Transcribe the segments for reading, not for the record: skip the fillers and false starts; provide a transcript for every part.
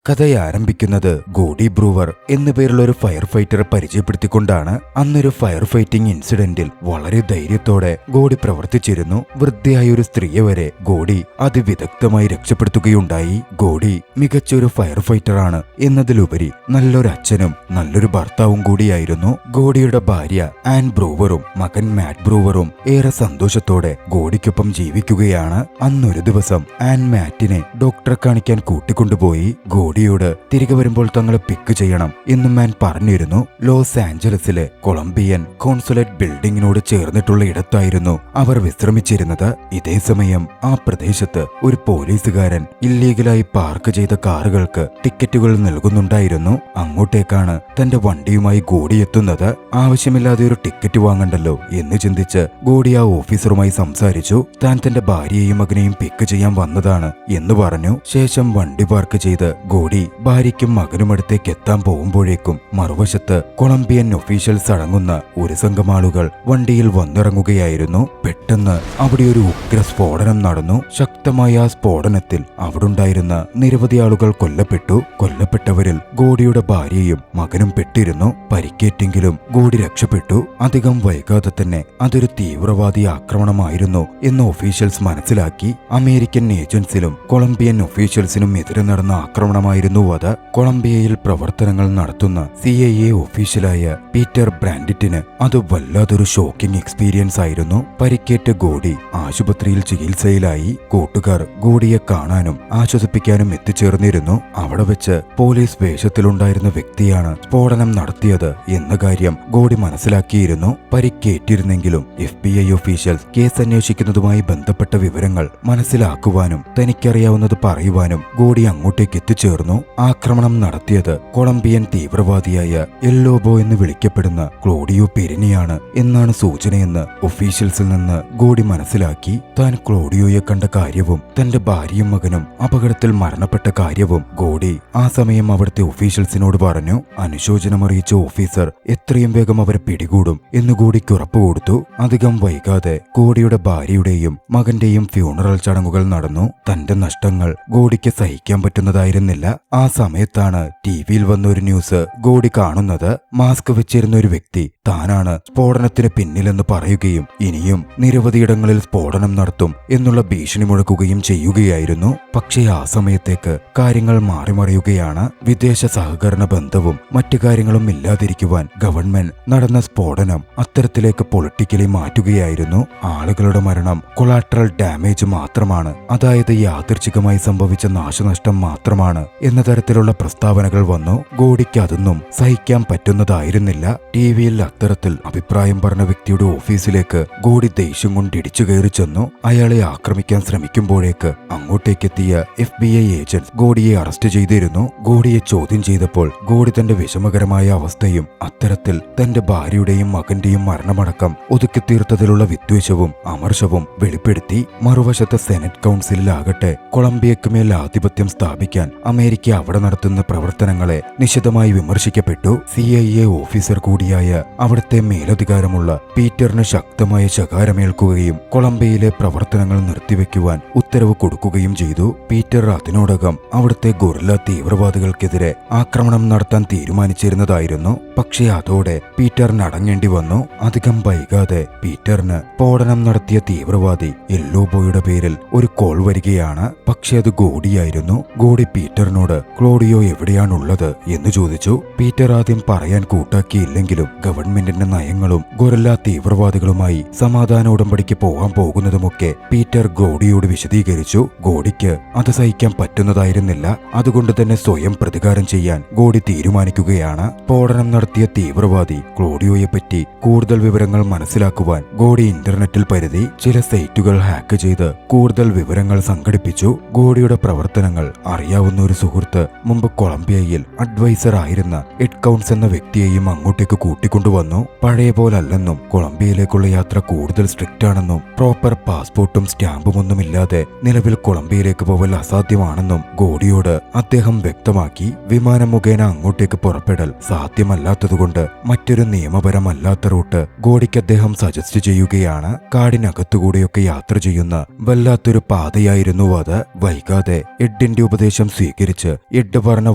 കഥയാരംഭിക്കുന്നത് ഗോഡി brewer എന്നു പേരുള്ള ഒരു ഫയർ ഫൈറ്ററെ പരിചയപ്പെടുത്തിക്കൊണ്ടാണ്. അന്നൊരു ഫയർ ഫൈറ്റിംഗ് ഇൻസിഡന്റിൽ വളരെ ധൈര്യത്തോടെ ഗോഡി പ്രവർത്തിച്ചിരുന്നു. വൃദ്ധയായ ഒരു സ്ത്രീയെ വരെ ഗോഡി അതിവിദഗ്ധമായി രക്ഷപ്പെടുത്തുകയുണ്ടായി. ഗോഡി മികച്ചൊരു ഫയർ ഫൈറ്ററാണ് എന്നതിലുപരി നല്ലൊരു അച്ഛനും നല്ലൊരു ഭർത്താവും കൂടിയായിരുന്നു. ഗോഡിയുടെ ഭാര്യ ആൻ ബ്രൂവറും മകൻ മാറ്റ് ബ്രൂവറും ഏറെ സന്തോഷത്തോടെ ഗോഡിക്കൊപ്പം ജീവിക്കുകയാണ്. അന്നൊരു ദിവസം ആൻ മാറ്റിനെ ഡോക്ടറെ കാണിക്കാൻ കൂട്ടിക്കൊണ്ടുപോയി. ഗോഡിയോട് തിരികെ വരുമ്പോൾ തങ്ങളെ പിക്ക് ചെയ്യണം എന്നും മാൻ പറഞ്ഞിരുന്നു. ലോസ് ആഞ്ചലസിലെ കൊളംബിയൻ കോൺസുലേറ്റ് ബിൽഡിങ്ങിനോട് ചേർന്നിട്ടുള്ള ഇടത്തായിരുന്നു അവർ വിശ്രമിച്ചിരുന്നത്. ഇതേസമയം ആ പ്രദേശത്ത് ഒരു പോലീസുകാരൻ ഇല്ലീഗലായി പാർക്ക് ചെയ്ത കാറുകൾക്ക് ടിക്കറ്റുകൾ നൽകുന്നുണ്ടായിരുന്നു. അങ്ങോട്ടേക്കാണ് തന്റെ വണ്ടിയുമായി ഗോഡി എത്തുന്നത്. ആവശ്യമില്ലാതെ ഒരു ടിക്കറ്റ് വാങ്ങണ്ടല്ലോ എന്ന് ചിന്തിച്ച് ഗോഡി ആ ഓഫീസറുമായി സംസാരിച്ചു. താൻ തന്റെ ഭാര്യയെയും മകനെയും പിക്ക് ചെയ്യാൻ വന്നതാണ് എന്ന് പറഞ്ഞു. ശേഷം വണ്ടി പാർക്ക് ചെയ്ത് ഗോഡി ഭാര്യയ്ക്കും മകനുമടുത്തേക്ക് എത്താൻ പോകുമ്പോഴേക്കും മറുവശത്ത് കൊളംബിയൻ ഒഫീഷ്യൽസ് അടങ്ങുന്ന ഒരു സംഘം ആളുകൾ വണ്ടിയിൽ വന്നിറങ്ങുകയായിരുന്നു. പെട്ടെന്ന് അവിടെ ഒരു ഉഗ്ര സ്ഫോടനം നടന്നു. ശക്തമായ ആ സ്ഫോടനത്തിൽ അവിടുണ്ടായിരുന്ന നിരവധി ആളുകൾ കൊല്ലപ്പെട്ടു. കൊല്ലപ്പെട്ടവരിൽ ഗോഡിയുടെ ഭാര്യയും മകനും പെട്ടിരുന്നു. പരിക്കേറ്റെങ്കിലും ഗോഡി രക്ഷപ്പെട്ടു. അധികം വൈകാതെ തന്നെ അതൊരു തീവ്രവാദി ആക്രമണമായിരുന്നു എന്ന് ഒഫീഷ്യൽസ് മനസ്സിലാക്കി. അമേരിക്കൻ ഏജൻസിലും കൊളംബിയൻ ഒഫീഷ്യൽസിനും എതിരെ നടന്ന ആക്രമണമായിരുന്നു അത്. കൊളംബിയയിൽ പ്രവർത്തനങ്ങൾ നടത്തുന്ന CIA ഒഫീഷ്യലായ പീറ്റർ ബ്രാൻഡിറ്റിന് അത് വല്ലാതൊരു ഷോക്കിംഗ് എക്സ്പീരിയൻസ് ആയിരുന്നു. പരിക്കേറ്റ ഗോഡി ആശുപത്രിയിൽ ചികിത്സയിലായി. കൂട്ടുകാർ ഗോഡിയെ കാണാനും ആശ്വസിപ്പിക്കാനും എത്തിച്ചേർന്നിരുന്നു. അവിടെ വെച്ച് പോലീസ് വേഷത്തിലുണ്ടായിരുന്ന വ്യക്തിയാണ് സ്ഫോടനം നടത്തിയത് എന്ന കാര്യം ഗോഡി മനസ്സിലാക്കിയിരുന്നു. പരിക്കേറ്റിരുന്നെങ്കിലും FBI ഒഫീഷ്യൽസ് കേസ് അന്വേഷിക്കുന്നതുമായി ബന്ധപ്പെട്ട വിവരങ്ങൾ മനസ്സിലാക്കുവാനും തനിക്കറിയാവുന്നത് പറയുവാനും ഗോഡി അങ്ങോട്ടേക്ക് എത്തിച്ചേർന്നു. ആക്രമണം നടത്തിയത് കൊളംബിയൻ തീവ്രവാദിയായ എല്ലോബോ എന്ന് വിളിക്കപ്പെടുന്ന ക്ലോഡിയോ പെരിനിയാണ് എന്നാണ് സൂചനയെന്ന് ഒഫീഷ്യൽസിൽ നിന്ന് ഗോഡി മനസ്സിലാക്കി. താൻ ക്ലോഡിയോയെ കണ്ട കാര്യവും തന്റെ ഭാര്യയും മകനും അപകടത്തിൽ മരണപ്പെട്ട കാര്യവും ഗോഡി ആ സമയം അവിടുത്തെ ഒഫീഷ്യൽസിനോട് പറഞ്ഞു. അനുശോചനമറിയിച്ച ഓഫീസർ എത്രയും വേഗം അവരെ പിടികൂടും എന്ന് ഗോഡിക്ക് ഉറപ്പുകൊടുത്തു. അധികം വൈകാതെ ഗോഡിയുടെ ഭാര്യയുടെയും മകന്റെയും ഫ്യൂണറൽ ചടങ്ങുകൾ നടന്നു. തന്റെ നഷ്ടങ്ങൾ ഗോഡിക്ക് സഹിക്കാൻ പറ്റുന്നതായിരുന്നില്ല. ആ സമയത്താണ് ടിവിയിൽ വന്ന ഒരു ന്യൂസ് ഗോഡി കാണുന്നത്. മാസ്ക് വെച്ചിരുന്ന ഒരു വ്യക്തി താനാണ് സ്ഫോടനത്തിന് പിന്നിലെന്ന് പറയുകയും ഇനിയും നിരവധിയിടങ്ങളിൽ സ്ഫോടനം നടത്തും എന്നുള്ള ഭീഷണി മുഴക്കുകയും ചെയ്യുകയായിരുന്നു. പക്ഷേ ആ സമയത്തേക്ക് കാര്യങ്ങൾ മാറിമറിയുകയാണ്. വിദേശ സഹകരണ ബന്ധവും മറ്റു കാര്യങ്ങളും ഇല്ലാതിരിക്കുവാൻ ഗവൺമെന്റ് നടന്ന സ്ഫോടനം അത്തരത്തിലേക്ക് പൊളിറ്റിക്കലി മാറ്റുകയായിരുന്നു. ആളുകളുടെ മരണം കൊളാട്രൽ ഡാമേജ് മാത്രമാണ്, അതായത് യാദൃച്ഛികമായി സംഭവിച്ച നാശനഷ്ടം മാത്രമാണ് എന്ന തരത്തിലുള്ള പ്രസ്താവനകൾ വന്നു. ഗോഡിക്ക് അതൊന്നും സഹിക്കാൻ പറ്റുന്നതായിരുന്നില്ല. ടിവിയിൽ അത്തരത്തിൽ അഭിപ്രായം പറഞ്ഞ വ്യക്തിയുടെ ഓഫീസിലേക്ക് ഗോഡി ദേഷ്യം കൊണ്ട് ഇടിച്ചു കയറി ചെന്നു. അയാളെ ആക്രമിക്കാൻ ശ്രമിക്കുമ്പോഴേക്ക് അങ്ങോട്ടേക്കെത്തിയ FBI ഏജന്റ് ഗോഡിയെ അറസ്റ്റ് ചെയ്തിരുന്നു. ഗോഡിയെ ചോദ്യം ചെയ്തപ്പോൾ ഗോഡി തന്റെ വിഷമകരമായ അവസ്ഥയും അത്തരത്തിൽ തന്റെ ഭാര്യയുടെയും മകന്റെയും മരണമടക്കം ഒതുക്കി തീർത്തതിലുള്ള വിദ്വേഷവും അമർഷവും വെളിപ്പെടുത്തി. മറുവശത്ത് സെനറ്റ് കൗൺസിലാകട്ടെ കൊളംബിയക്ക് മേൽ ആധിപത്യം സ്ഥാപിക്കാൻ അമേരിക്ക അവിടെ നടത്തുന്ന പ്രവർത്തനങ്ങളെ നിശിതമായി വിമർശിക്കപ്പെട്ടു. CIA ഓഫീസർ കൂടിയായ അവിടുത്തെ മേലധികാരമുള്ള പീറ്ററിന് ശക്തമായ ശകാരമേൽക്കുകയും കൊളംബിയയിലെ പ്രവർത്തനങ്ങൾ നിർത്തിവെക്കുവാൻ ഉത്തരവ് കൊടുക്കുകയും ചെയ്തു. പീറ്റർ അതിനോടകം അവിടുത്തെ ഗൊറില്ല തീവ്രവാദികൾക്കെതിരെ ആക്രമണം നടത്താൻ തീരുമാനിച്ചിരുന്നതായിരുന്നു. പക്ഷേ അതോടെ പീറ്ററിന് അടങ്ങേണ്ടി വന്നു. അധികം വൈകാതെ പീറ്ററിന് സ്ഫോടനം നടത്തിയ തീവ്രവാദി എല്ലോബോയുടെ പേരിൽ ഒരു കോൾ വരികയാണ്. പക്ഷേ അത് ഗോഡിയായിരുന്നു. ഗോഡി പീറ്ററിനോട് ക്ലോഡിയോ എവിടെയാണുള്ളത് എന്ന് ചോദിച്ചു. പീറ്റർ ആദ്യം പറയാൻ കൂട്ടാക്കിയില്ലെങ്കിലും ഗവൺമെന്റിന്റെ നയങ്ങളും ഗൊറില്ല തീവ്രവാദികളുമായി സമാധാന ഉടമ്പടിക്ക് പോകാൻ പോകുന്നതുമൊക്കെ പീറ്റർ ഗോഡിയോട് വിശദീകരിച്ചു. ഗോഡിക്ക് അത് സഹിക്കാൻ പറ്റുന്നതായിരുന്നില്ല. അതുകൊണ്ട് തന്നെ സ്വയം പ്രതികാരം ചെയ്യാൻ ഗോഡി തീരുമാനിക്കുകയാണ്. സ്ഫോടനം നടത്തിയ തീവ്രവാദി ക്ലോഡിയോയെ പറ്റി കൂടുതൽ വിവരങ്ങൾ മനസ്സിലാക്കുവാൻ ഗോഡി ഇന്റർനെറ്റിൽ പരതി. ചില സൈറ്റുകൾ ഹാക്ക് ചെയ്ത് കൂടുതൽ വിവരങ്ങൾ സംഘടിപ്പിച്ചു. ഗോഡിയുടെ പ്രവർത്തനങ്ങൾ അറിയാവുന്ന ഒരു സുഹൃത്ത് മുമ്പ് കൊളംബിയയിൽ അഡ്വൈസർ ആയിരുന്ന എഡ് കൗൺസ് എന്ന വ്യക്തിയെയും അങ്ങോട്ടേക്ക് കൂട്ടിക്കൊണ്ടുവന്നു. പഴയ പോലല്ലെന്നും കൊളംബിയയിലേക്കുള്ള യാത്ര കൂടുതൽ സ്ട്രിക്റ്റ് ആണെന്നും പ്രോപ്പർ പാസ്പോർട്ടും സ്റ്റാമ്പുമൊന്നുമില്ലാതെ നിലവിൽ കൊളംബിയയിലേക്ക് പോവൽ അസാധ്യമാണെന്നും ഗോഡിയോട് അദ്ദേഹം വ്യക്തമാക്കി. വിമാനം മുഖേന അങ്ങോട്ടേക്ക് പുറപ്പെടൽ സാധ്യമല്ലാത്ത ഇഷ്ടപ്പെടാത്തതുകൊണ്ട് മറ്റൊരു നിയമപരമല്ലാത്ത റൂട്ട് ഗോഡിക്ക് അദ്ദേഹം സജസ്റ്റ് ചെയ്യുകയാണ്. കാടിനകത്തുകൂടെയൊക്കെ യാത്ര ചെയ്യുന്ന വല്ലാത്തൊരു പാതയായിരുന്നു അത്. വൈകാതെ എഡിന്റെ ഉപദേശം സ്വീകരിച്ച് എഡ് പറഞ്ഞ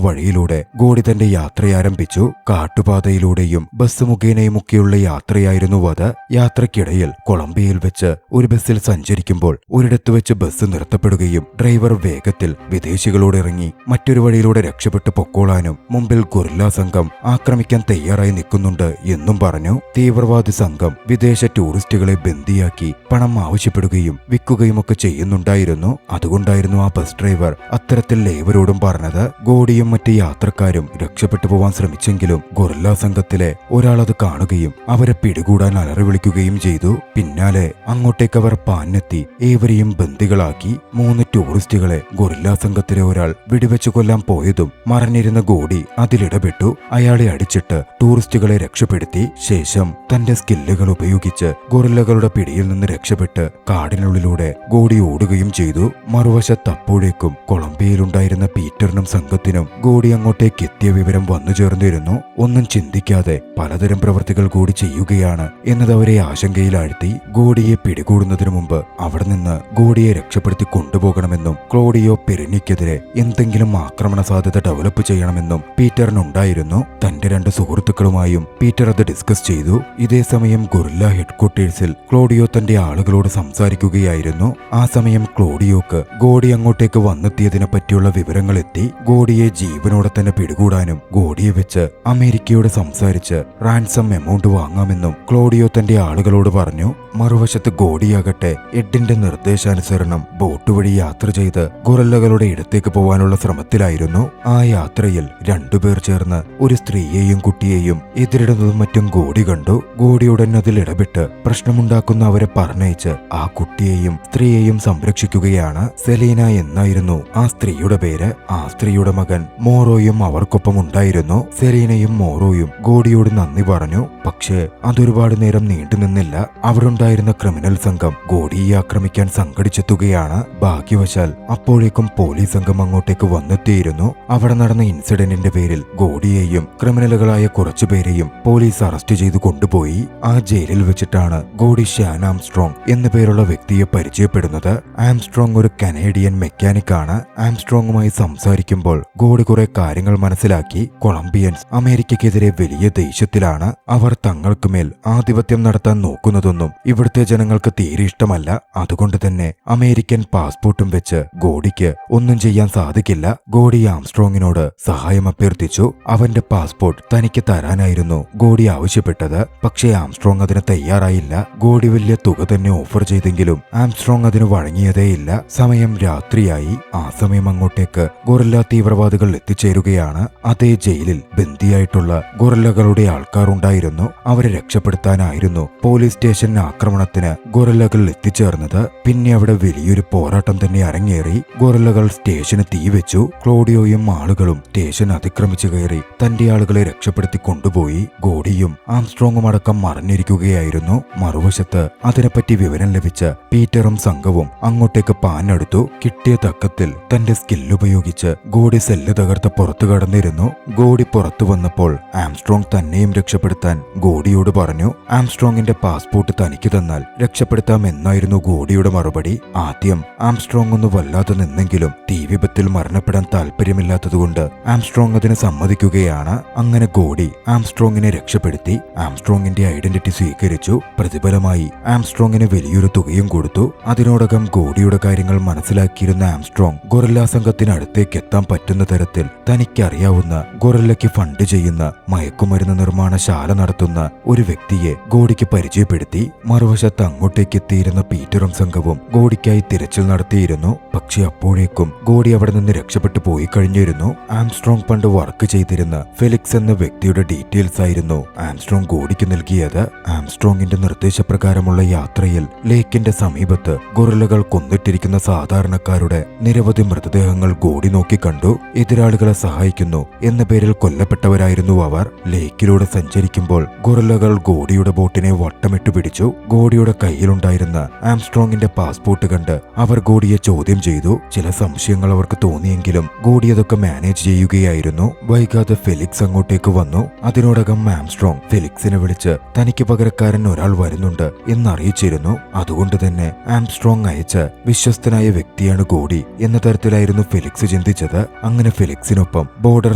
വഴിയിലൂടെ ഗോഡി തന്റെ യാത്രയാരംഭിച്ചു. കാട്ടുപാതയിലൂടെയും ബസ് മുഖേനയുമൊക്കെയുള്ള യാത്രയായിരുന്നു അത്. യാത്രക്കിടയിൽ കൊളംബിയയിൽ വെച്ച് ഒരു ബസ്സിൽ സഞ്ചരിക്കുമ്പോൾ ഒരിടത്ത് വെച്ച് ബസ് നിർത്തപ്പെടുകയും ഡ്രൈവർ വേഗത്തിൽ വിദേശികളോട് ഇറങ്ങി മറ്റൊരു വഴിയിലൂടെ രക്ഷപ്പെട്ടു പൊക്കോളാനും മുമ്പിൽ ഗൊറില്ല സംഘം ആക്രമിക്കാൻ തയ്യാറായി നിൽക്കുന്നുണ്ട് എന്നും പറഞ്ഞു. തീവ്രവാദി സംഘം വിദേശ ടൂറിസ്റ്റുകളെ ബന്ദിയാക്കി പണം ആവശ്യപ്പെടുകയും വിൽക്കുകയുമൊക്കെ ചെയ്യുന്നുണ്ടായിരുന്നു. അതുകൊണ്ടായിരുന്നു ആ ബസ് ഡ്രൈവർ അത്തരത്തിൽ ഏവരോടും പറഞ്ഞത്. ഗോഡിയും മറ്റ് യാത്രക്കാരും രക്ഷപ്പെട്ടു പോവാൻ ശ്രമിച്ചെങ്കിലും ഗൊറില്ല സംഘത്തിലെ ഒരാളത് കാണുകയും അവരെ പിടികൂടാൻ അലറി വിളിക്കുകയും ചെയ്തു. പിന്നാലെ അങ്ങോട്ടേക്ക് അവർ പാഞ്ഞെത്തി ഏവരെയും ബന്ദികളാക്കി. 3 ടൂറിസ്റ്റുകളെ ഗൊറില്ല സംഘത്തിലെ ഒരാൾ വെടിവെച്ചു കൊല്ലാൻ പോയതും മറഞ്ഞിരുന്ന ഗോഡി അതിലിടപെട്ടു. അയാളെ അടിച്ചിട്ട് ടൂറിസ്റ്റുകളെ രക്ഷപ്പെടുത്തി. ശേഷം തന്റെ സ്കില്ലുകൾ ഉപയോഗിച്ച് ഗൊറില്ലകളുടെ പിടിയിൽ നിന്ന് രക്ഷപ്പെട്ട് കാടിനുള്ളിലൂടെ ഗോഡി ഓടുകയും ചെയ്തു. മറുവശത്ത് അപ്പോഴേക്കും കൊളംബിയയിലുണ്ടായിരുന്ന പീറ്ററിനും സംഘത്തിനും ഗോഡി അങ്ങോട്ടേക്ക് എത്തിയ വിവരം വന്നു ചേർന്നിരുന്നു. ഒന്നും ചിന്തിക്കാതെ പലതരം പ്രവൃത്തികൾ ഗോഡി ചെയ്യുകയാണ് എന്നത് അവരെ ആശങ്കയിലാഴ്ത്തി. ഗോഡിയെ പിടികൂടുന്നതിനു മുമ്പ് അവിടെ നിന്ന് ഗോഡിയെ രക്ഷപ്പെടുത്തി കൊണ്ടുപോകണമെന്നും ക്ലോഡിയോ പെരിനിക്കെതിരെ എന്തെങ്കിലും ആക്രമണ സാധ്യത ഡെവലപ്പ് ചെയ്യണമെന്നും പീറ്ററിനുണ്ടായിരുന്നു. തന്റെ 2 സുഹൃത്തുക്കളുമായും പീറ്റർ അത് ഡിസ്കസ് ചെയ്തു. ഇതേസമയം ഗൊറില്ല ഹെഡ്ക്വാർട്ടേഴ്സിൽ ക്ലോഡിയോ തന്റെ ആളുകളോട് സംസാരിക്കുകയായിരുന്നു. ആ സമയം ക്ലോഡിയോക്ക് ഗോഡി അങ്ങോട്ടേക്ക് വന്നെത്തിയതിനെ പറ്റിയുള്ള വിവരങ്ങൾ എത്തി. ഗോഡിയെ ജീവനോടെ തന്നെ പിടികൂടാനും ഗോഡിയെ വെച്ച് അമേരിക്കയോട് സംസാരിച്ച് റാൻസം എമൗണ്ട് വാങ്ങാമെന്നും ക്ലോഡിയോ തന്റെ ആളുകളോട് പറഞ്ഞു. മറുവശത്ത് ഗോഡിയാകട്ടെ എഡിന്റെ നിർദ്ദേശാനുസരണം ബോട്ട് വഴി യാത്ര ചെയ്ത് ഗൊറില്ലകളുടെ ഇടത്തേക്ക് പോവാനുള്ള ശ്രമത്തിലായിരുന്നു. ആ യാത്രയിൽ 2 പേർ ചേർന്ന് ഒരു സ്ത്രീയെയും കുട്ടിയെയും എതിരിടുന്നതും മറ്റും ഗോഡി കണ്ടു. ഗോഡിയുടൻ അതിൽ ഇടപെട്ട് പ്രശ്നമുണ്ടാക്കുന്ന അവരെ പറഞ്ഞയച്ച് ആ കുട്ടിയെയും സ്ത്രീയെയും സംരക്ഷിക്കുകയാണ്. സെലീന എന്നായിരുന്നു ആ സ്ത്രീയുടെ പേര്. ആ സ്ത്രീയുടെ മകൻ മോറോയും അവർക്കൊപ്പം ഉണ്ടായിരുന്നു. സെലീനയും മോറോയും ഗോഡിയോട് നന്ദി പറഞ്ഞു. പക്ഷേ അതൊരുപാട് നേരം നീണ്ടുനിന്നില്ല. അവിടുണ്ടായിരുന്ന ക്രിമിനൽ സംഘം ഗോഡിയെ ആക്രമിക്കാൻ സംഘടിച്ചെത്തുകയാണ്. ഭാഗ്യവശാൽ അപ്പോഴേക്കും പോലീസ് സംഘം അങ്ങോട്ടേക്ക് വന്നെത്തിയിരുന്നു. അവിടെ നടന്ന ഇൻസിഡന്റിന്റെ പേരിൽ ഗോഡിയെയും ക്രിമിനലുകളായ കുറച്ചുപേരെയും പോലീസ് അറസ്റ്റ് ചെയ്തു കൊണ്ടുപോയി. ആ ജയിലിൽ വെച്ചിട്ടാണ് ഗോഡി ഷാൻ ആംസ്ട്രോങ് എന്നു പേരുള്ള വ്യക്തിയെ പരിചയപ്പെടുന്നത്. ആംസ്ട്രോങ് ഒരു കനേഡിയൻ മെക്കാനിക് ആണ്. ആംസ്ട്രോങ്ങുമായി സംസാരിക്കുമ്പോൾ ഗോഡി കുറെ കാര്യങ്ങൾ മനസ്സിലാക്കി. കൊളംബിയൻസ് അമേരിക്കയ്ക്കെതിരെ വലിയ ദേഷ്യത്തിലാണ്. അവർ തങ്ങൾക്കുമേൽ ആധിപത്യം നടത്താൻ നോക്കുന്നതൊന്നും ഇവിടുത്തെ ജനങ്ങൾക്ക് തീരെ ഇഷ്ടമല്ല. അതുകൊണ്ട് തന്നെ അമേരിക്കൻ പാസ്പോർട്ടും വെച്ച് ഗോഡിക്ക് ഒന്നും ചെയ്യാൻ സാധിക്കില്ല. ഗോഡി ആംസ്ട്രോങ്ങിനോട് സഹായം അഭ്യർത്ഥിച്ചു. അവന്റെ പാസ്പോർട്ട് തനിക്ക് തരാനായിരുന്നു ഗോഡി ആവശ്യപ്പെട്ടത്. പക്ഷേ ആംസ്ട്രോങ് അതിന് തയ്യാറായില്ല. ഗോഡി വലിയ തുക തന്നെ ഓഫർ ചെയ്തെങ്കിലും ആംസ്ട്രോങ് അതിന് വഴങ്ങിയതേയില്ല. സമയം രാത്രിയായി. ആ സമയം അങ്ങോട്ടേക്ക് ഗൊറില്ല തീവ്രവാദികൾ എത്തിച്ചേരുകയാണ്. അതേ ജയിലിൽ ബന്ദിയായിട്ടുള്ള ഗൊറില്ലകളുടെ ആൾക്കാർ ഉണ്ടായിരുന്നു. അവരെ രക്ഷപ്പെടുത്താനായിരുന്നു പോലീസ് സ്റ്റേഷൻ ആക്രമണത്തിന് ഗൊറില്ലകൾ എത്തിച്ചേർന്നത്. പിന്നെ അവിടെ വലിയൊരു പോരാട്ടം തന്നെ അരങ്ങേറി. ഗൊറില്ലകൾ സ്റ്റേഷന് തീവെച്ചു. ക്ലോഡിയോയും ആളുകളും സ്റ്റേഷൻ അതിക്രമിച്ചു കയറി തന്റെ ആളുകളെ രക്ഷപ്പെടുത്തി കൊണ്ടുപോയി. ഗോഡിയും ആംസ്ട്രോങ്ങും അടക്കം മറിഞ്ഞിരിക്കുകയായിരുന്നു. മറുവശത്ത് അതിനെപ്പറ്റി വിവരം ലഭിച്ച പീറ്ററും സംഘവും അങ്ങോട്ടേക്ക് പാഞ്ഞെടുത്തു. കിട്ടിയ തക്കത്തിൽ തന്റെ സ്കില്ലുപയോഗിച്ച് ഗോഡി സെല്ല് തകർത്ത് പുറത്തു കടന്നിരുന്നു. ഗോഡി പുറത്തു വന്നപ്പോൾ ആംസ്ട്രോങ് തന്നെയും രക്ഷപ്പെടുത്താൻ ഗോഡിയോട് പറഞ്ഞു. ആംസ്ട്രോങ്ങിന്റെ പാസ്പോർട്ട് തനിക്ക് തന്നാൽ രക്ഷപ്പെടുത്താമെന്നായിരുന്നു ഗോഡിയുടെ മറുപടി. ആദ്യം ആംസ്ട്രോങ് ഒന്ന് വല്ലാതെ നിന്നെങ്കിലും തീവിപത്തിൽ മരണപ്പെടാൻ താല്പര്യമില്ലാത്തതുകൊണ്ട് ആംസ്ട്രോങ് അതിന് സമ്മതിക്കുകയാണ്. അങ്ങനെ ഗോഡി ആംസ്ട്രോങ്ങിനെ രക്ഷപ്പെടുത്തി. ആംസ്ട്രോങ്ങിന്റെ ഐഡന്റിറ്റി സ്വീകരിച്ചു. പ്രതിഫലമായി ആംസ്ട്രോങ്ങിന് വലിയൊരു തുകയും കൊടുത്തു. അതിനോടകം ഗോഡിയുടെ കാര്യങ്ങൾ മനസ്സിലാക്കിയിരുന്ന ആംസ്ട്രോങ് ഗൊറില്ല സംഘത്തിനടുത്തേക്ക് എത്താൻ പറ്റുന്ന തരത്തിൽ തനിക്കറിയാവുന്ന ഗൊറില്ലയ്ക്ക് ഫണ്ട് ചെയ്യുന്ന മയക്കുമരുന്ന് നിർമ്മാണശാല നടത്തുന്ന ഒരു വ്യക്തിയെ ഗോഡിക്ക് പരിചയപ്പെടുത്തി. മറുവശത്ത് അങ്ങോട്ടേക്ക് എത്തിയിരുന്ന പീറ്ററും സംഘവും ഗോഡിക്കായി തിരച്ചിൽ നടത്തിയിരുന്നു. പക്ഷെ അപ്പോഴേക്കും ഗോഡി അവിടെ നിന്ന് രക്ഷപ്പെട്ടു പോയി കഴിഞ്ഞിരുന്നു. ആംസ്ട്രോങ് പണ്ട് വർക്ക് ചെയ്തിരുന്ന ഫെലിക്സ് എന്ന വ്യക്തിയുടെ ഡീറ്റെയിൽസ് ആയിരുന്നു ആംസ്ട്രോങ് ഗോഡിക്ക് നൽകിയത്. ആംസ്ട്രോങ്ങിന്റെ നിർദ്ദേശപ്രകാരമുള്ള യാത്രയിൽ ലേക്കിന്റെ സമീപത്ത് ഗൊറില്ലകൾ കൊന്നിട്ടിരിക്കുന്ന സാധാരണക്കാരുടെ നിരവധി മൃതദേഹങ്ങൾ ഗോഡി നോക്കി കണ്ടു. എതിരാളികളെ സഹായിക്കുന്നു എന്ന പേരിൽ കൊല്ലപ്പെട്ടവരായിരുന്നു അവർ. ലേക്കിലൂടെ സഞ്ചരിക്കുമ്പോൾ ഗൊറില്ലകൾ ഗോഡിയുടെ ബോട്ടിനെ വട്ടമിട്ട് പിടിച്ചു. ഗോഡിയുടെ കയ്യിലുണ്ടായിരുന്ന ആംസ്ട്രോങ്ങിന്റെ പാസ്പോർട്ട് കണ്ട് അവർ ഗോഡിയെ ചോദ്യം ചെയ്തു. ചില സംശയങ്ങൾ അവർക്ക് തോന്നിയെങ്കിലും ഗോഡി അതൊക്കെ മാനേജ് ചെയ്യുകയായിരുന്നു. വൈകാതെ ഫെലിക്സ് അങ്ങോട്ടേക്ക് വന്നു എത്തിച്ചേരുന്നു. അതിനോടകം ആംസ്ട്രോങ് ഫെലിക്സിനെ വിളിച്ച് തനിക്ക് പകരക്കാരൻ ഒരാൾ വരുന്നുണ്ട് എന്നറിയിച്ചിരുന്നു. അതുകൊണ്ട് തന്നെ ആംസ്ട്രോങ് അയച്ച വിശ്വസ്തനായ വ്യക്തിയാണ് ഗോഡി എന്ന തരത്തിലായിരുന്നു ഫെലിക്സ് ചിന്തിച്ചത്. അങ്ങനെ ഫെലിക്സിനൊപ്പം ബോർഡർ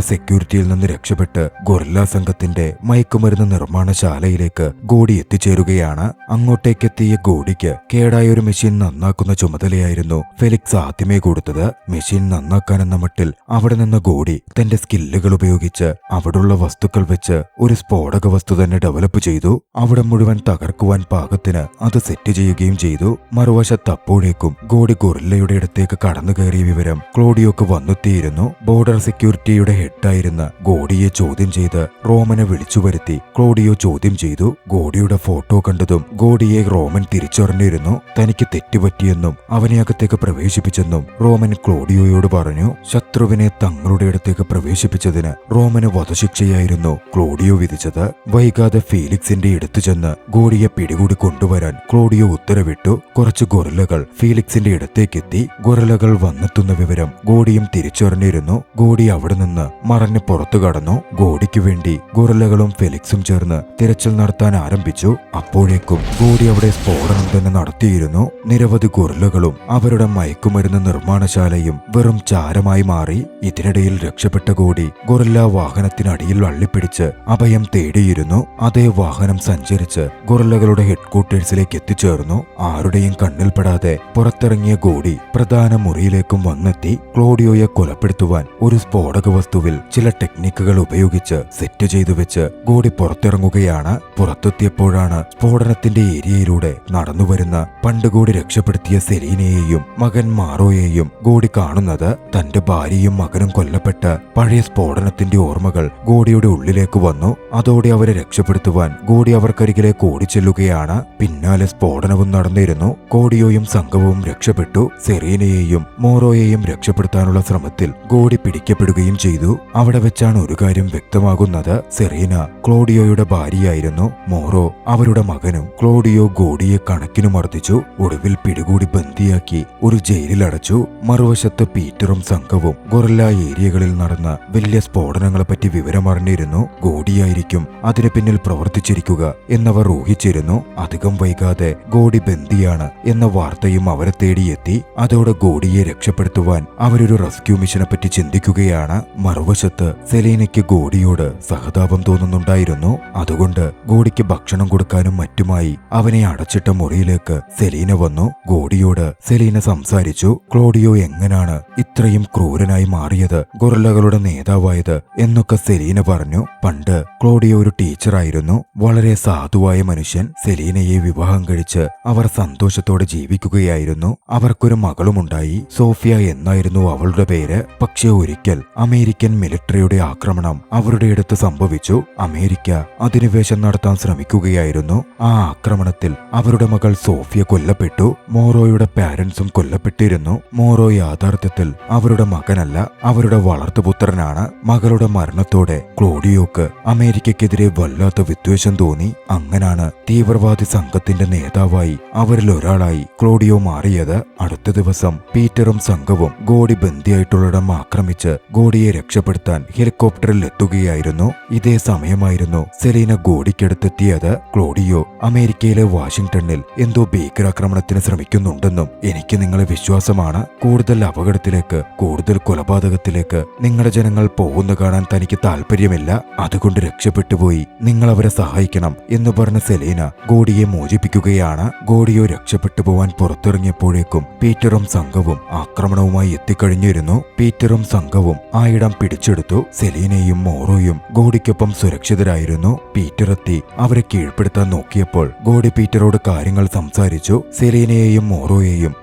സെക്യൂരിറ്റിയിൽ നിന്ന് രക്ഷപ്പെട്ട് ഗൊറില്ല സംഘത്തിന്റെ മയക്കുമരുന്ന് നിർമ്മാണശാലയിലേക്ക് ഗോഡി എത്തിച്ചേരുകയാണ്. അങ്ങോട്ടേക്കെത്തിയ ഗോഡിക്ക് കേടായ ഒരു മെഷീൻ നന്നാക്കുന്ന ചുമതലയായിരുന്നു ഫെലിക്സ് ആദ്യമേ കൊടുത്തത്. മെഷീൻ നന്നാക്കാനെന്ന മട്ടിൽ അവിടെ നിന്ന് ഗോഡി തന്റെ സ്കില്ലുകൾ ഉപയോഗിച്ച് അവിടുള്ള വസ്തുക്കൾ വെച്ച് ഒരു സ്ഫോടക വസ്തു തന്നെ ഡെവലപ്പ് ചെയ്തു. അവിടെ മുഴുവൻ തകർക്കുവാൻ പാകത്തിന് അത് സെറ്റ് ചെയ്യുകയും ചെയ്തു. മറുവശത്ത് അപ്പോഴേക്കും ഗോഡി ഗൊറില്ലയുടെ അടുത്തേക്ക് കടന്നു കയറിയ വിവരം ക്ലോഡിയോക്ക് വന്നെത്തിയിരുന്നു. ബോർഡർ സെക്യൂരിറ്റിയുടെ ഹെഡായിരുന്ന ഗോഡിയെ ചോദ്യം ചെയ്ത് റോമനെ വിളിച്ചു വരുത്തി ക്ലോഡിയോ ചോദ്യം ചെയ്തു. ഗോഡിയുടെ ഫോട്ടോ കണ്ടതും ഗോഡിയെ റോമൻ തിരിച്ചറിഞ്ഞിരുന്നു. തനിക്ക് തെറ്റുപറ്റിയെന്നും അവനെ അകത്തേക്ക് പ്രവേശിപ്പിച്ചെന്നും റോമൻ ക്ലോഡിയോയോട് പറഞ്ഞു. ശത്രുവിനെ തങ്ങളുടെ അടുത്തേക്ക് പ്രവേശിപ്പിച്ചതിന് റോമന് വധശിക്ഷയായിരുന്നു ക്ലോഡിയോ വിധിച്ചത്. വൈകാതെ ഫീലിക്സിന്റെ അടുത്ത് ചെന്ന് ഗോഡിയെ പിടികൂടി കൊണ്ടുവരാൻ ക്ലോഡിയോ ഉത്തരവിട്ടു. കുറച്ച് ഗൊറില്ലകൾ ഫീലിക്സിന്റെ അടുത്തേക്കെത്തി. ഗൊറില്ലകൾ വന്നെത്തുന്ന വിവരം ഗോഡിയും തിരിച്ചറിഞ്ഞിരുന്നു. ഗോഡി അവിടെ നിന്ന് മറഞ്ഞ് പുറത്തു കടന്നു. ഗോഡിക്ക് വേണ്ടി ഗൊറില്ലകളും ഫെലിക്സും ചേർന്ന് തിരച്ചിൽ നടത്താൻ ആരംഭിച്ചു. അപ്പോഴേക്കും ഗോഡി അവിടെ സ്ഫോടനം തന്നെ നടത്തിയിരുന്നു. നിരവധി ഗൊറില്ലകളും അവരുടെ മയക്കുമരുന്ന് നിർമ്മാണശാലയും വെറും ചാരമായി മാറി. ഇതിനിടയിൽ രക്ഷപ്പെട്ട ഗോഡി ഗൊറില്ല വാഹനത്തിനടിയിൽ വള്ളിപ്പിടിച്ച് അഭയം തേടിയിരുന്നു. അതേ വാഹനം സഞ്ചരിച്ച് ഗൊറില്ലകളുടെ ഹെഡ്ക്വാർട്ടേഴ്സിലേക്ക് എത്തിച്ചേർന്നു. ആരുടെയും കണ്ണിൽപ്പെടാതെ പുറത്തിറങ്ങിയ ഗോഡി പ്രധാന മുറിയിലേക്കും വന്നെത്തി. ക്ലോഡിയോയെ കൊലപ്പെടുത്തുവാൻ ഒരു സ്ഫോടക വസ്തുവിൽ ചില ടെക്നിക്കുകൾ ഉപയോഗിച്ച് സെറ്റ് ചെയ്തു വെച്ച് ഗോഡി പുറത്തിറങ്ങുകയാണ്. പുറത്തെത്തിയപ്പോഴാണ് സ്ഫോടനത്തിന്റെ ഏരിയയിലൂടെ നടന്നുവരുന്ന പണ്ട് ഗോഡി രക്ഷപ്പെടുത്തിയ സെലീനയെയും മകൻ മാറോയെയും ഗോഡി കാണുന്നത്. തന്റെ ഭാര്യയും മകനും കൊല്ലപ്പെട്ട പഴയ സ്ഫോടനത്തിന്റെ ഓർമ്മകൾ ഗോഡിയുടെ ഉള്ളിലേക്ക് വന്നു. അതോടെ അവരെ രക്ഷപ്പെടുത്തുവാൻ ഗോഡി അവർക്കരികിലേക്ക് ഓടിച്ചെല്ലുകയാണ്. പിന്നാലെ സ്ഫോടനവും നടന്നിരുന്നു. ഗോഡിയോയും സംഘവും രക്ഷപ്പെട്ടു. സെറീനയെയും മോറോയെയും രക്ഷപ്പെടുത്താനുള്ള ശ്രമത്തിൽ ഗോഡി പിടിക്കപ്പെടുകയും ചെയ്തു. അവിടെ വെച്ചാണ് ഒരു കാര്യം വ്യക്തമാകുന്നത്. സെറീന ക്ലോഡിയോയുടെ ഭാര്യയായിരുന്നു. മോറോ അവരുടെ മകനും. ക്ലോഡിയോ ഗോഡിയെ കണക്കിനു മർദ്ദിച്ചു. ഒടുവിൽ പിടികൂടി ബന്ദിയാക്കി ഒരു ജയിലിലടച്ചു. മറുവശത്ത് പീറ്ററും സംഘവും ഗൊറില്ല ഏരിയകളിൽ നടന്ന വലിയ സ്ഫോടനങ്ങളെപ്പറ്റി വിവരമറിഞ്ഞിരുന്നു. ഗോഡിയായിരിക്കും അതിന് പിന്നിൽ പ്രവർത്തിച്ചിരിക്കുക എന്നവർ ഊഹിച്ചിരുന്നു. അധികം വൈകാതെ ഗോഡി ബന്ദിയാണ് എന്ന വാർത്തയും അവരെ തേടിയെത്തി. അതോടെ ഗോഡിയെ രക്ഷപ്പെടുത്തുവാൻ അവരൊരു റെസ്ക്യൂ മിഷനെ പറ്റി ചിന്തിക്കുകയാണ്. മറുവശത്ത് സെലീനയ്ക്ക് ഗോഡിയോട് സഹതാപം തോന്നുന്നുണ്ടായിരുന്നു. അതുകൊണ്ട് ഗോഡിക്ക് ഭക്ഷണം കൊടുക്കാനും മറ്റുമായി അവനെ അടച്ചിട്ട മുറിയിലേക്ക് സെലീന വന്നു. ഗോഡിയോട് സെലീന സംസാരിച്ചു. ക്ലോഡിയോ എങ്ങനാണ് ഇത്രയും ക്രൂരനായി മാറിയത്, ഗൊറില്ലകളുടെ നേതാവായത് എന്നൊക്കെ സെലീന പറഞ്ഞു. പണ്ട് ക്ലോഡിയോ ഒരു ടീച്ചറായിരുന്നു. വളരെ സാധുവായ മനുഷ്യൻ. സെലീനയെ വിവാഹം കഴിച്ച് അവർ സന്തോഷത്തോടെ ജീവിക്കുകയായിരുന്നു. അവർക്കൊരു മകളുമുണ്ടായി. സോഫിയ എന്നായിരുന്നു അവളുടെ പേര്. പക്ഷേ ഒരിക്കൽ അമേരിക്കൻ മിലിറ്ററിയുടെ ആക്രമണം അവരുടെ അടുത്ത് സംഭവിച്ചു. അമേരിക്ക അധിനിവേശം നടത്താൻ ശ്രമിക്കുകയായിരുന്നു. ആ ആക്രമണത്തിൽ അവരുടെ മകൾ സോഫിയ കൊല്ലപ്പെട്ടു. മോറോയുടെ പാരന്റ്സും കൊല്ലപ്പെട്ടിരുന്നു. മോറോ യാഥാർത്ഥ്യത്തിൽ അവരുടെ മകനല്ല, അവരുടെ വളർത്തുപുത്രനാണ്. മകളുടെ മരണത്തോടെ ക്ലോഡിയോക്ക് അമേരിക്കക്കെതിരെ വല്ലാത്ത വിദ്വേഷം തോന്നി. അങ്ങനാണ് തീവ്രവാദി സംഘത്തിന്റെ നേതാവായി അവരിൽ ഒരാളായി ക്ലോഡിയോ മാറിയത്. അടുത്ത ദിവസം പീറ്ററും സംഘവും ഗോഡി ബന്ദിയായിട്ടുള്ളിടം ആക്രമിച്ച് ഗോഡിയെ രക്ഷപ്പെടുത്താൻ ഹെലികോപ്റ്ററിൽ എത്തുകയായിരുന്നു. ഇതേ സമയമായിരുന്നു സെലീന ഗോഡിക്കടുത്തെത്തിയത്. ക്ലോഡിയോ അമേരിക്കയിലെ വാഷിംഗ്ടണിൽ എന്തോ ഭീകരാക്രമണത്തിന് ശ്രമിക്കുന്നുണ്ടെന്നും എനിക്ക് നിങ്ങളെ വിശ്വാസമാണ്. കൂടുതൽ അപകടത്തിലേക്ക്, കൂടുതൽ കൊലപാതകത്തിലേക്ക് നിങ്ങളുടെ ജനങ്ങൾ പോകുന്ന കാണാൻ തനിക്ക് താല്പര്യമില്ല. അതുകൊണ്ട് രക്ഷപ്പെട്ടുപോയി നിങ്ങൾ അവരെ സഹായിക്കണം എന്ന് പറഞ്ഞ സെലീന ഗോഡിയെ മോചിപ്പിക്കുകയാണ്. ഗോഡിയോ രക്ഷപ്പെട്ടു പോവാൻ പുറത്തിറങ്ങിയപ്പോഴേക്കും പീറ്ററും സംഘവും ആക്രമണവുമായി എത്തിക്കഴിഞ്ഞിരുന്നു. പീറ്ററും സംഘവും ആ ഇടം പിടിച്ചെടുത്തു. സെലീനയും മോറോയും ഗോഡിക്കൊപ്പം സുരക്ഷിതരായിരുന്നു. പീറ്റർ എത്തി അവരെ കീഴ്പ്പെടുത്താൻ നോക്കിയപ്പോൾ ഗോഡി പീറ്ററോട് കാര്യങ്ങൾ സംസാരിച്ചു. സെലീനയെയും മോറോയെയും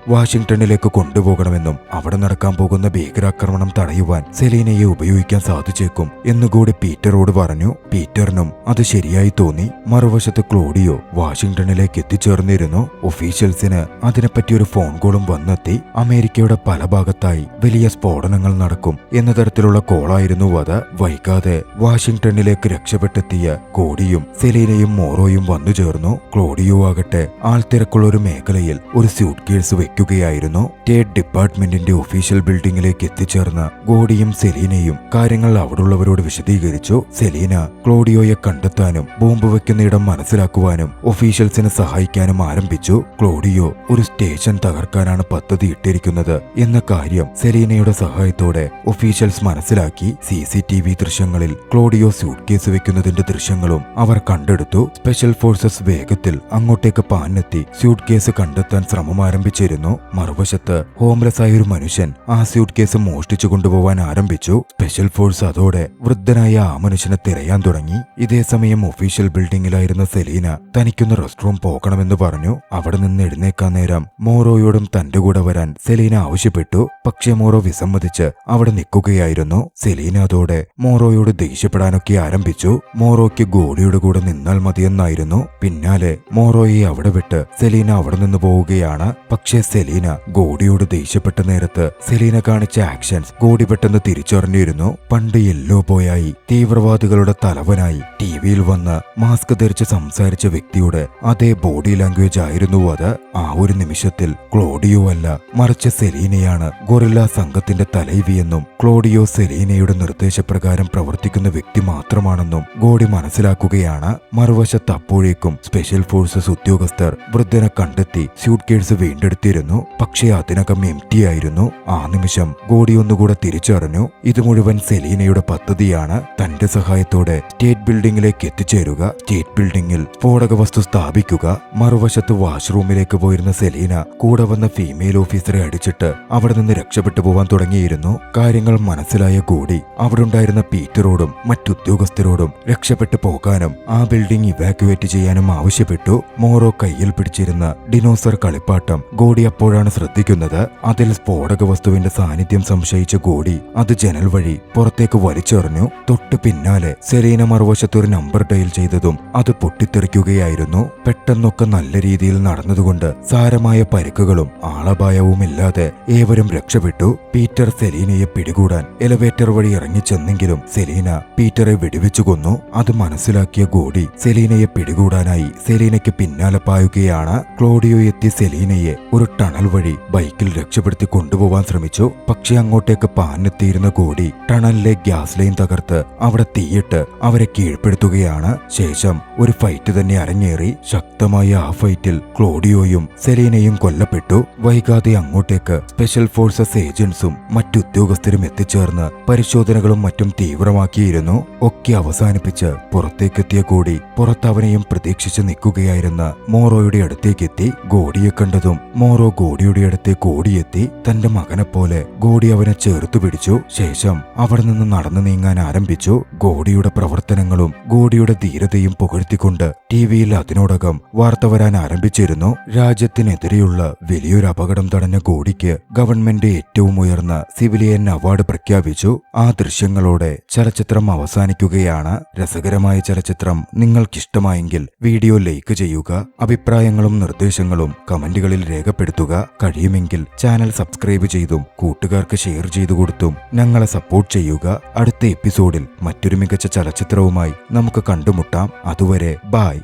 വാഷിംഗ്ടണിലേക്ക് കൊണ്ടുപോകണമെന്നും അവിടെ നടക്കാൻ പോകുന്ന ഭീകരാക്രമണം തടയുവാൻ സെലീനയെ ഉപയോഗിക്കാൻ സാധിച്ചേക്കും എന്ന് ഗോഡി പീറ്ററോട് പറഞ്ഞു. പീറ്ററിനും അത് ശരിയായി തോന്നി. മറുവശത്ത് ക്ലോഡിയോ വാഷിംഗ്ടണിലേക്ക് എത്തിച്ചേർന്നിരുന്നു. ഒഫീഷ്യൽസിന് അതിനെപ്പറ്റി ഒരു ഫോൺ കോളും വന്നെത്തി. അമേരിക്കയുടെ പല ഭാഗത്തായി വലിയ സ്ഫോടനങ്ങൾ നടക്കും എന്ന തരത്തിലുള്ള കോളായിരുന്നു അത്. വൈകാതെ വാഷിംഗ്ടണിലേക്ക് രക്ഷപ്പെട്ടെത്തിയ ഗോഡിയും സെലീനയും മോറോയും വന്നു ചേർന്നു. ക്ലോഡിയോ ആകട്ടെ ആൾത്തിരക്കുള്ള ഒരു മേഖലയിൽ ഒരു സ്യൂട്ട് കേസ് വെക്കുകയായിരുന്നു. സ്റ്റേറ്റ് ഡിപ്പാർട്ട്മെന്റിന്റെ ഒഫീഷ്യൽ ബിൽഡിംഗിലേക്ക് എത്തിച്ചേർന്ന ഗോഡിയും സെലീനയും കാര്യങ്ങൾ അവിടുള്ളവരോട് വിശദീകരിച്ചു. തെറ്റിദ്ധരിച്ചു. സെലീന ക്ലോഡിയോയെ കണ്ടെത്താനും ബോംബ് വെക്കുന്നയിടം മനസ്സിലാക്കുവാനും ഒഫീഷ്യൽസിനെ സഹായിക്കാനും ആരംഭിച്ചു. ക്ലോഡിയോ ഒരു സ്റ്റേഷൻ തകർക്കാനാണ് പദ്ധതി ഇട്ടിരിക്കുന്നത് എന്ന കാര്യം സെലീനയുടെ സഹായത്തോടെ ഒഫീഷ്യൽസ് മനസ്സിലാക്കി. CCTV ദൃശ്യങ്ങളിൽ ക്ലോഡിയോ സ്യൂട്ട് കേസ് വെക്കുന്നതിന്റെ ദൃശ്യങ്ങളും അവർ കണ്ടെടുത്തു. സ്പെഷ്യൽ ഫോഴ്സസ് വേഗത്തിൽ അങ്ങോട്ടേക്ക് പാഞ്ഞെത്തി സ്യൂട്ട് കേസ് കണ്ടെത്താൻ ശ്രമം ആരംഭിച്ചിരുന്നു. മറുവശത്ത് ഹോംലെസ് ആയ ഒരു മനുഷ്യൻ ആ സ്യൂട്ട് കേസ് മോഷ്ടിച്ചു കൊണ്ടുപോവാൻ ആരംഭിച്ചു. സ്പെഷ്യൽ ഫോഴ്സ് അതോടെ വൃദ്ധനായ ആ മനുഷ്യനെ തിരയാൻ തുടങ്ങി. ഇതേ സമയം ഒഫീഷ്യൽ ബിൽഡിംഗിലായിരുന്ന സെലീന തനിക്കൊന്ന് റെസ്റ്റ് റൂം പോകണമെന്ന് പറഞ്ഞു. അവിടെ നിന്ന് എഴുന്നേക്കാൻ നേരം മോറോയോടും തന്റെ കൂടെ വരാൻ സെലീന ആവശ്യപ്പെട്ടു. പക്ഷേ മോറോ വിസമ്മതിച്ച് അവിടെ നിൽക്കുകയായിരുന്നു. സെലീന അതോടെ മോറോയോട് ദേഷ്യപ്പെടാനൊക്കെ ആരംഭിച്ചു. മോറോയ്ക്ക് ഗോഡിയുടെ കൂടെ നിന്നാൽ മതിയെന്നായിരുന്നു. പിന്നാലെ മോറോയെ അവിടെ വിട്ട് സെലീന അവിടെ നിന്ന് പോവുകയാണ്. പക്ഷേ സെലീന ഗോഡിയോട് ദേഷ്യപ്പെട്ട നേരത്ത് സെലീന കാണിച്ച ആക്ഷൻസ് ഗോഡി പെട്ടെന്ന് തിരിച്ചറിഞ്ഞിരുന്നു. പണ്ട് യെല്ലോ ബോയായി തീവ്രവാദികളുടെ തലവനായി ടിവിയിൽ വന്ന് മാസ്ക് ധരിച്ച് സംസാരിച്ച വ്യക്തിയുടെ അതേ ബോഡി ലാംഗ്വേജ് ആയിരുന്നു അത്. ആ ഒരു നിമിഷത്തിൽ ക്ലോഡിയോ അല്ല, മറിച്ച് സെലീനയാണ് ഗൊറില്ല സംഘത്തിന്റെ തലൈവിയെന്നും ക്ലോഡിയോ സെലീനയുടെ നിർദ്ദേശപ്രകാരം പ്രവർത്തിക്കുന്ന വ്യക്തി മാത്രമാണെന്നും ഗോഡി മനസ്സിലാക്കുകയാണ്. മറുവശത്ത് അപ്പോഴേക്കും സ്പെഷ്യൽ ഫോഴ്സസ് ഉദ്യോഗസ്ഥർ വൃദ്ധനെ കണ്ടെത്തി സ്യൂട്ട് കേസ് വീണ്ടെടുത്തിരുന്നു. പക്ഷേ അതിനകം എംറ്റി ആയിരുന്നു. ആ നിമിഷം ഗോഡി ഒന്നുകൂടെ തിരിച്ചറിഞ്ഞു, ഇത് മുഴുവൻ സെലീനയുടെ പദ്ധതിയാണ്. തന്റെ സഹായത്തോടെ സ്റ്റേറ്റ് ബിൽഡിംഗിലേക്ക് എത്തിച്ചേരുക, സ്റ്റേറ്റ് ബിൽഡിംഗിൽ സ്ഫോടക വസ്തു സ്ഥാപിക്കുക. മറുവശത്ത് വാഷ്റൂമിലേക്ക് പോയിരുന്ന സെലീന കൂടെ വന്ന ഫീമെയിൽ ഓഫീസറെ അടിച്ചിട്ട് അവിടെ നിന്ന് രക്ഷപ്പെട്ടു പോവാൻ തുടങ്ങിയിരുന്നു. കാര്യങ്ങൾ മനസ്സിലായ ഗോഡി അവിടെ ഉണ്ടായിരുന്ന പീറ്ററോടും മറ്റുദ്യോഗസ്ഥരോടും രക്ഷപ്പെട്ടു പോകാനും ആ ബിൽഡിംഗ് ഇവാക്യുവേറ്റ് ചെയ്യാനും ആവശ്യപ്പെട്ടു. മോറോ കയ്യിൽ പിടിച്ചിരുന്ന ഡിനോസർ കളിപ്പാട്ടം ഗോഡി അപ്പോഴാണ് ശ്രദ്ധിക്കുന്നത്. അതിൽ സ്ഫോടക വസ്തുവിന്റെ സാന്നിധ്യം സംശയിച്ച ഗോഡി അത് ജനൽ വഴി പുറത്തേക്ക് വലിച്ചെറിഞ്ഞു. തൊട്ടു പിന്നാലെ സെലീന മറുവശത്തൊരു നമ്പർ ഡയൽ ചെയ്തതും അത് പൊട്ടിത്തെറിക്കുകയായിരുന്നു. പെട്ടെന്നൊക്കെ നല്ല രീതിയിൽ നടന്നതുകൊണ്ട് സാരമായ പരിക്കുകളും ആളപായവുമില്ലാതെ ഏവരും രക്ഷപ്പെട്ടു. പീറ്റർ സെലീനയെ പിടികൂടാൻ എലിവേറ്റർ വഴി ഇറങ്ങിച്ചെന്നെങ്കിലും സെലീന പീറ്ററെ വെടിവെച്ചു കൊന്നു. അത് മനസ്സിലാക്കിയ ഗോഡി സെലീനയെ പിടികൂടാനായി സെലീനയ്ക്ക് പിന്നാലെ പായുകയാണ്. ക്ലോഡിയോ എത്തി സെലീനയെ ഒരു ടണൽ വഴി ബൈക്കിൽ രക്ഷപ്പെടുത്തി കൊണ്ടുപോവാൻ ശ്രമിച്ചു. പക്ഷെ അങ്ങോട്ടേക്ക് പാഞ്ഞെത്തിയിരുന്ന ഗോഡി ടണലിലെ ഗ്യാസ് ലൈൻ തകർത്ത് അവിടെ തീയിട്ട് അവരെ കീഴ്പ്പെടുത്തുകയാണ്. ശേഷം ഒരു ഫൈറ്റ് തന്നെ അരങ്ങേറി. ശക്തമായ ആ ഫൈറ്റിൽ ക്ലോഡിയോയും സെലീനയും കൊല്ലപ്പെട്ടു. വൈകാതെ അങ്ങോട്ടേക്ക് സ്പെഷ്യൽ ഫോഴ്സസ് ഏജന്റ്സും മറ്റുദ്യോഗസ്ഥരും എത്തിച്ചേർന്ന് പരിശോധനകളും മറ്റും തീവ്രമാക്കിയിരുന്നു. ഒക്കെ അവസാനിപ്പിച്ച് പുറത്തേക്കെത്തിയ ഗോഡി പുറത്തവനെയും പ്രതീക്ഷിച്ച് നിൽക്കുകയായിരുന്ന മോറോയുടെ അടുത്തേക്കെത്തി. ഗോഡിയെ കണ്ടതും മോറോ ഗോഡിയുടെ അടുത്തേക്ക് ഓടിയെത്തി. തന്റെ മകനെപ്പോലെ ഗോഡി അവനെ ചേർത്തു പിടിച്ചു. ശേഷം അവിടെ നിന്ന് നടന്നു നീങ്ങാൻ ആരംഭിച്ചു. ഗോഡിയുടെ പ്രവർത്തനങ്ങളും ഗോഡിയുടെ ധീരതയും പുകഴ്ത്തിക്കൊണ്ട് ടിവിയിൽ അതിനോടകം വാർത്ത വരാൻ ആരംഭിച്ചിരുന്നു. രാജ്യത്തിനെതിരെയുള്ള വലിയൊരു അപകടം തടഞ്ഞ ഗോഡിക്ക് ഗവൺമെന്റ് ഏറ്റവും ഉയർന്ന സിവിലിയൻ അവാർഡ് പ്രഖ്യാപിച്ചു. ആ ദൃശ്യങ്ങളോടെ ചലച്ചിത്രം അവസാനിക്കുകയാണ്. രസകരമായ ചലച്ചിത്രം നിങ്ങൾക്കിഷ്ടമായെങ്കിൽ വീഡിയോ ലൈക്ക് ചെയ്യുക. അഭിപ്രായങ്ങളും നിർദ്ദേശങ്ങളും കമന്റുകളിൽ രേഖപ്പെടുത്തുക. കഴിയുമെങ്കിൽ ചാനൽ സബ്സ്ക്രൈബ് ചെയ്തും കൂട്ടുകാർക്ക് ഷെയർ ചെയ്തു കൊടുത്തും ഞങ്ങളെ സപ്പോർട്ട് ചെയ്യുക. അടുത്ത എപ്പിസോഡിൽ മറ്റൊരു മികച്ച ചലച്ചിത്രവുമായി നമുക്ക് കണ്ടുമുട്ടാം. അതുവരെ ബൈ.